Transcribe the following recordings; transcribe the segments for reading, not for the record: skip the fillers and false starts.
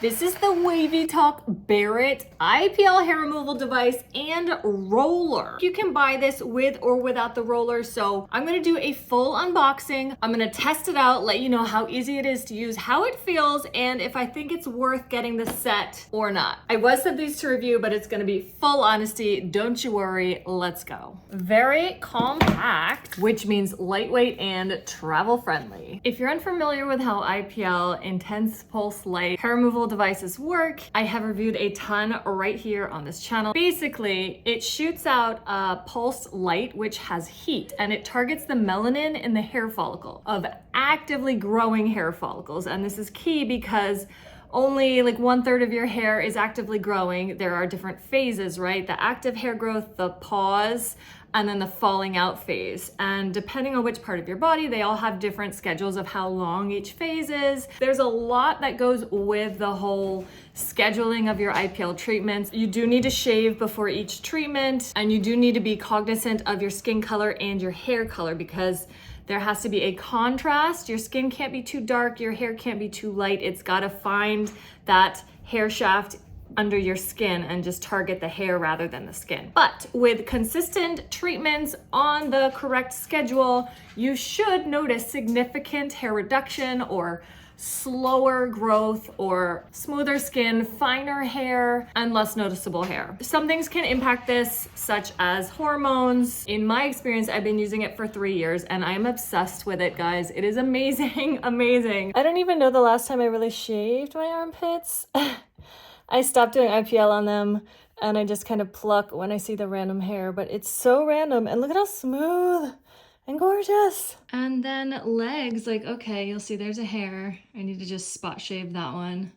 This is the WavyTalk Barrett IPL hair removal device and roller. You can buy this with or without the roller, so I'm gonna do a full unboxing. I'm gonna test it out, let you know how easy it is to use, how it feels, and if I think it's worth getting the set or not. I was sent these to review, but it's gonna be full honesty. Don't you worry, let's go. Very compact, which means lightweight and travel friendly. If you're unfamiliar with how IPL intense pulse light hair removal devices work, I have reviewed a ton right here on this channel. Basically, it shoots out a pulse light which has heat, and it targets the melanin in the hair follicle of actively growing hair follicles. And this is key because only like 1/3 of your hair is actively growing. There are different phases, right? The active hair growth, the pause, and then the falling out phase. And depending on which part of your body, they all have different schedules of how long each phase is. There's a lot that goes with the whole scheduling of your IPL treatments. You do need to shave before each treatment, and you do need to be cognizant of your skin color and your hair color because there has to be a contrast. Your skin can't be too dark, your hair can't be too light. It's gotta find that hair shaft under your skin and just target the hair rather than the skin. But with consistent treatments on the correct schedule, you should notice significant hair reduction or slower growth or smoother skin, finer hair, and less noticeable hair. Some things can impact this, such as hormones. In my experience, I've been using it for 3 years and I'm obsessed with it, guys. It is amazing, amazing. I don't even know the last time I really shaved my armpits. I stopped doing IPL on them and I just kind of pluck when I see the random hair, but it's so random and look at how smooth and gorgeous. And then legs, like, okay, you'll see there's a hair. I need to just spot shave that one.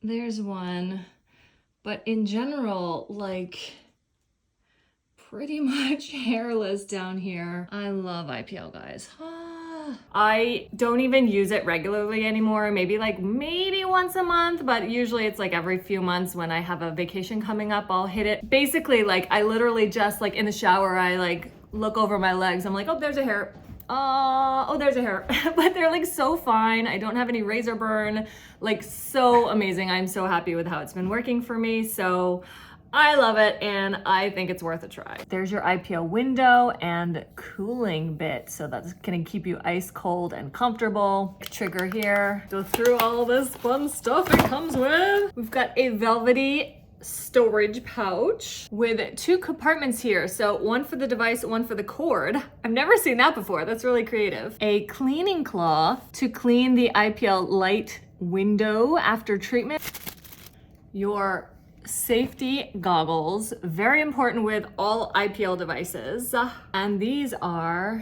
There's one. But in general, like, pretty much hairless down here. I love IPL, guys. I don't even use it regularly anymore. Maybe once a month, but usually it's like every few months when I have a vacation coming up, I'll hit it. Basically, like, I literally just like in the shower, I like look over my legs. I'm like, oh, there's a hair. Oh, there's a hair. But they're like so fine. I don't have any razor burn. Like, so amazing. I'm so happy with how it's been working for me. So I love it and I think it's worth a try. There's your IPL window and cooling bit. So that's gonna keep you ice cold and comfortable. Trigger here. Go through all this fun stuff it comes with. We've got a velvety storage pouch with 2 compartments here. So one for the device, one for the cord. I've never seen that before. That's really creative. A cleaning cloth to clean the IPL light window after treatment. Your safety goggles, very important with all IPL devices. And these are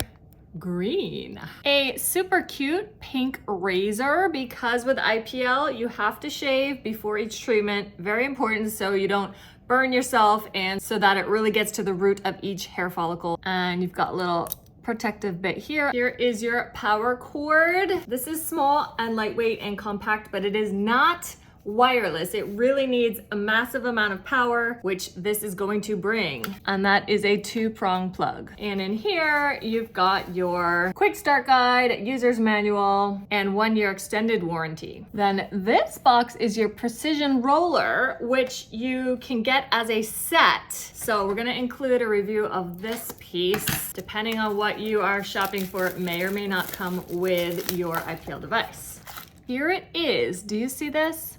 green. A super cute pink razor because with IPL, you have to shave before each treatment. Very important so you don't burn yourself and so that it really gets to the root of each hair follicle. And you've got little protective bit here. Here is your power cord. This is small and lightweight and compact, but it is not wireless. It really needs a massive amount of power, which this is going to bring. And that is a 2-prong plug. And in here, you've got your quick start guide, user's manual, and 1-year extended warranty. Then this box is your precision roller, which you can get as a set. So we're gonna include a review of this piece. Depending on what you are shopping for, it may or may not come with your IPL device. Here it is. Do you see this?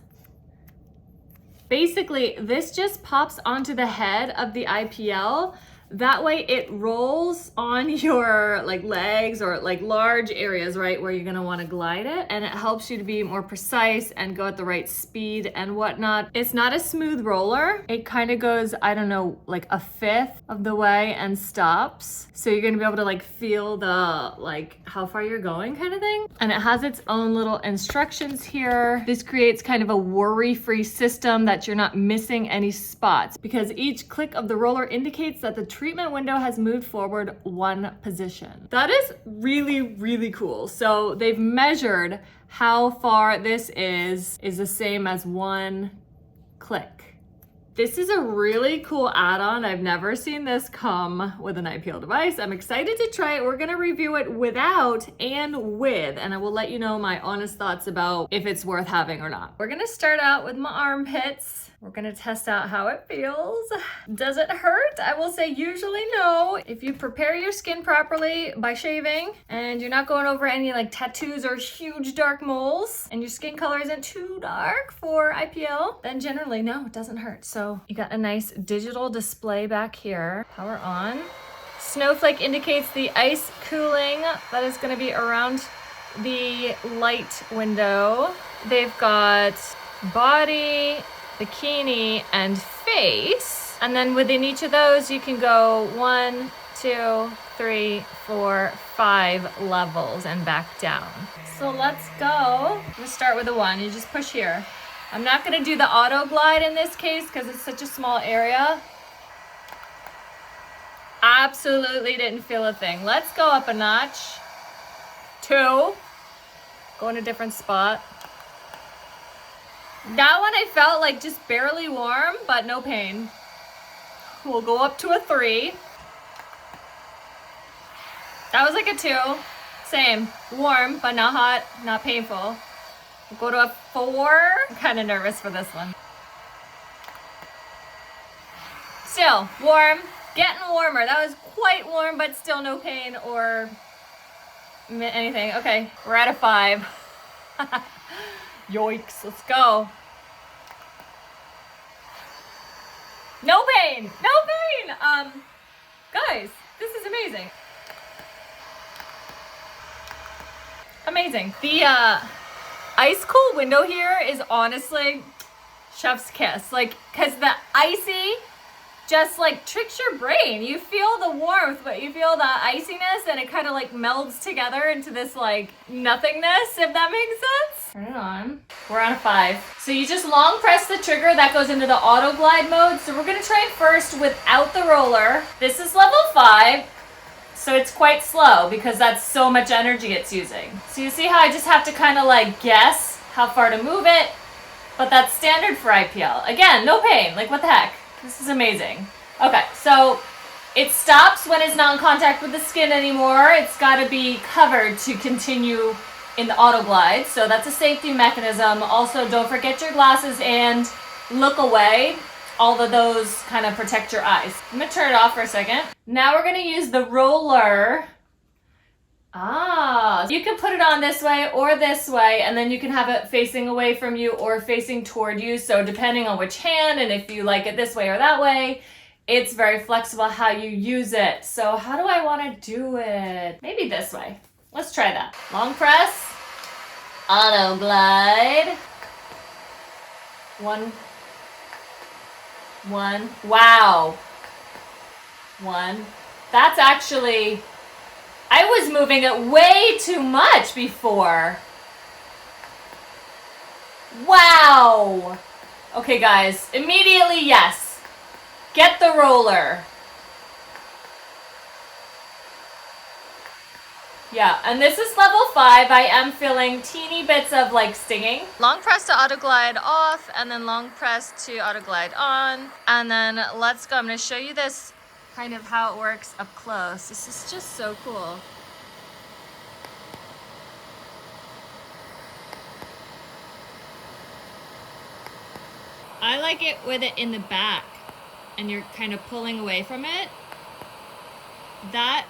Basically, this just pops onto the head of the IPL. That way it rolls on your like legs or like large areas, right, where you're gonna wanna glide it, and it helps you to be more precise and go at the right speed and whatnot. It's not a smooth roller. It kind of goes, I don't know, like 1/5 of the way and stops. So you're gonna be able to like feel the, like how far you're going kind of thing. And it has its own little instructions here. This creates kind of a worry-free system that you're not missing any spots because each click of the roller indicates that the treatment window has moved forward 1 position. That is really, really cool. So they've measured how far this is the same as 1 click. This is a really cool add-on. I've never seen this come with an IPL device. I'm excited to try it. We're gonna review it without and with, and I will let you know my honest thoughts about if it's worth having or not. We're gonna start out with my armpits. We're gonna test out how it feels. Does it hurt? I will say usually no. If you prepare your skin properly by shaving and you're not going over any like tattoos or huge dark moles and your skin color isn't too dark for IPL, then generally no, it doesn't hurt. So you got a nice digital display back here. Power on. Snowflake indicates the ice cooling. That is gonna be around the light window. They've got body, bikini, and face. And then within each of those, you can go 1, 2, 3, 4, 5 levels and back down. So let's go. We'll start with the 1. You just push here. I'm not gonna do the auto glide in this case because it's such a small area. Absolutely didn't feel a thing. Let's go up a notch. 2. Go in a different spot. That one I felt like just barely warm, but no pain. We'll go up to a 3. That was like a 2. Same. Warm, but not hot, not painful. We'll go to a 4. I'm kind of nervous for this one. Still, warm. Getting warmer. That was quite warm, but still no pain or anything. Okay, we're at a 5. Yoicks, let's go. No pain, no pain. Guys, this is amazing. Amazing. The ice cool window here is honestly chef's kiss. Like, cause the icy just like tricks your brain. You feel the warmth, but you feel the iciness and it kind of like melds together into this like nothingness, if that makes sense. Turn it on. We're on a 5. So you just long press the trigger, that goes into the auto glide mode. So we're gonna try it first without the roller. This is level 5. So it's quite slow because that's so much energy it's using. So you see how I just have to kind of like guess how far to move it, but that's standard for IPL. Again, no pain, like what the heck? This is amazing. Okay, so it stops when it's not in contact with the skin anymore. It's gotta be covered to continue in the auto glide. So that's a safety mechanism. Also, don't forget your glasses and look away. All of those kind of protect your eyes. I'm gonna turn it off for a second. Now we're gonna use the roller. You can put it on this way or this way, and then you can have it facing away from you or facing toward you. So depending on which hand, and if you like it this way or that way, it's very flexible how you use it. So how do I want to do it? Maybe this way. Let's try that. Long press, auto glide. 1. Wow. 1. That's actually, I was moving it way too much before. Wow. Okay, guys, immediately, yes. Get the roller. Yeah, and this is level 5. I am feeling teeny bits of like stinging. Long press to auto glide off, and then long press to auto glide on. And then let's go. I'm gonna show you this kind of how it works up close. This is just so cool. I like it with it in the back and you're kind of pulling away from it. That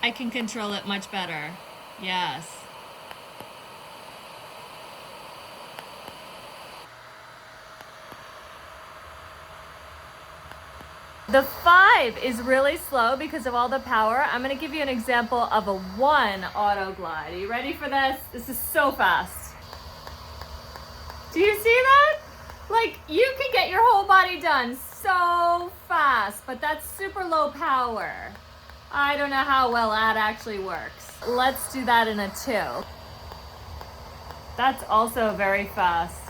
I can control it much better. Yes. The 5 is really slow because of all the power. I'm gonna give you an example of a 1 auto glide. Are you ready for this? This is so fast. Do you see that? Like, you can get your whole body done so fast, but that's super low power. I don't know how well that actually works. Let's do that in a 2. That's also very fast.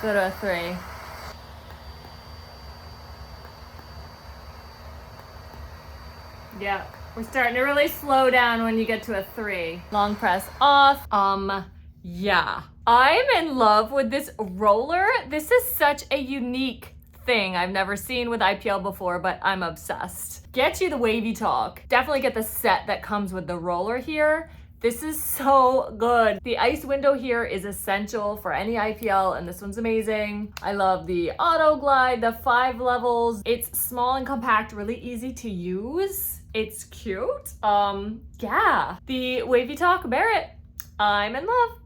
Go to a 3. Yeah, we're starting to really slow down when you get to a 3. Long press off. Yeah. I'm in love with this roller. This is such a unique thing I've never seen with IPL before, but I'm obsessed. Get you the WavyTalk. Definitely get the set that comes with the roller here. This is so good. The ice window here is essential for any IPL, and this one's amazing. I love the auto glide, the 5 levels. It's small and compact, really easy to use. It's cute. Yeah. The WavyTalk Barrett. I'm in love.